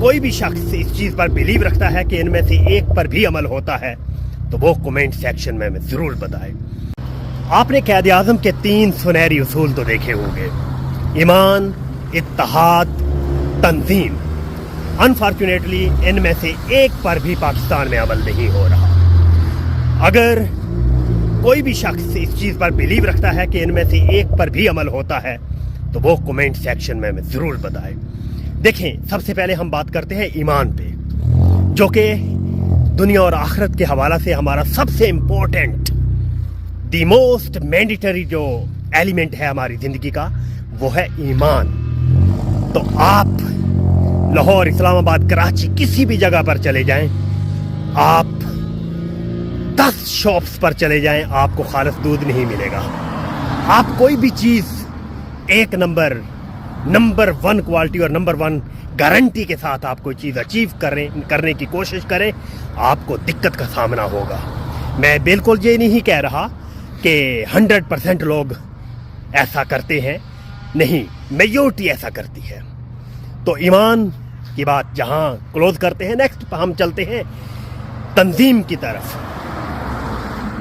کوئی بھی شخص اس چیز پر بلیو رکھتا ہے کہ ان میں سے ایک پر بھی عمل ہوتا ہے تو وہ کمنٹ سیکشن میں ضرور بتائے۔ آپ نے قائد اعظم کے 3 سنہری اصول تو دیکھے ہوں گے: ایمان، اتحاد، تنظیم۔ انفارچونیٹلی ان میں سے ایک پر بھی پاکستان میں عمل نہیں ہو رہا۔ اگر کوئی بھی شخص اس چیز پر بلیو رکھتا ہے کہ ان میں سے ایک پر بھی عمل ہوتا ہے تو وہ کمنٹ سیکشن میں ضرور بتائے۔ دیکھیں، سب سے پہلے ہم بات کرتے ہیں ایمان پہ، جو کہ دنیا اور آخرت کے حوالہ سے ہمارا سب سے امپورٹنٹ، دی موسٹ مینڈیٹری جو ایلیمنٹ ہے ہماری زندگی کا، وہ ہے ایمان۔ تو آپ لاہور، اسلام آباد، کراچی، کسی بھی جگہ پر چلے جائیں، آپ 10 شاپس پر چلے جائیں، آپ کو خالص دودھ نہیں ملے گا۔ آپ کوئی بھی چیز ایک نمبر 1 کوالٹی اور نمبر 1 گارنٹی کے ساتھ آپ کوئی چیز اچیو کرنے کی کوشش کریں، آپ کو دقت کا سامنا ہوگا۔ میں بالکل یہ نہیں کہہ رہا کہ 100% لوگ ایسا کرتے ہیں، نہیں، میجورٹی ایسا کرتی ہے۔ تو ایمان کی بات جہاں کلوز کرتے ہیں، نیکسٹ ہم چلتے ہیں تنظیم کی طرف،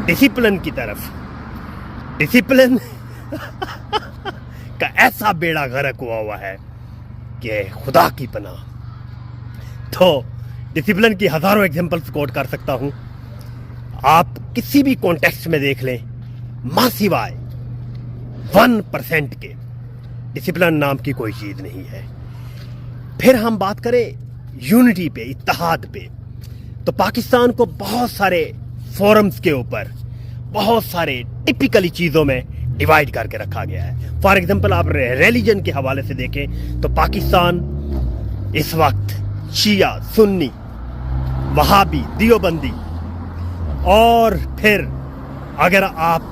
ڈسپلن کی طرف۔ ڈسپلن کا ایسا بیڑا غرق ہوا ہے کہ خدا کی پناہ۔ تو ڈسپلن کی ہزاروں ایگزامپلس کوٹ کر سکتا ہوں، آپ کسی بھی کانٹیکسٹ میں دیکھ لیں، ماں سوائے 1% کے ڈسپلن نام کی کوئی چیز نہیں ہے۔ پھر ہم بات کریں یونٹی پہ، اتحاد پہ، تو پاکستان کو بہت سارے فورمز کے اوپر بہت سارے ٹپیکلی چیزوں میں ڈیوائیڈ کر کے رکھا گیا ہے۔ فار ایگزامپل آپ ریلیجن کے حوالے سے دیکھیں تو پاکستان اس وقت شیعہ، سنی، وہابی، دیوبندی، اور پھر اگر آپ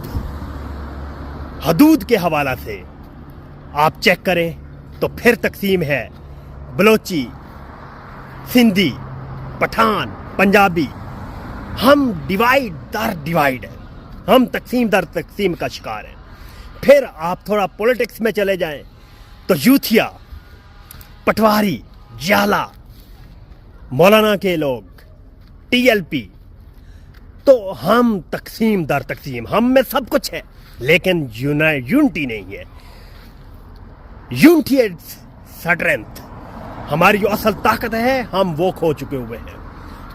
حدود کے حوالہ سے آپ چیک کریں تو پھر تقسیم ہے بلوچی، سندھی، پٹھان، پنجابی۔ ہم ڈیوائیڈ در ڈیوائیڈ ہیں، ہم تقسیم در تقسیم کا شکار ہیں۔ پھر آپ تھوڑا پولیٹکس میں چلے جائیں تو یوتھیا، پٹواری، جالا، مولانا کے لوگ، ٹی ایل پی، تو ہم تقسیم در تقسیم، ہم میں سب کچھ ہے لیکن یونٹی نہیں ہے۔ یونٹی از اسٹرینتھ، ہماری جو اصل طاقت ہے ہم وہ کھو چکے ہوئے ہیں۔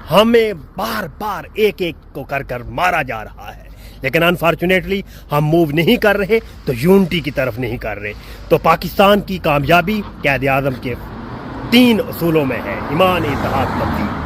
ہمیں بار بار ایک کو کر مارا جا رہا ہے، لیکن انفارچونیٹلی ہم موو نہیں کر رہے، تو یونٹی کی طرف نہیں کر رہے۔ تو پاکستان کی کامیابی قائد اعظم کے 3 اصولوں میں ہے: ایمان، اتحاد، تنظیم۔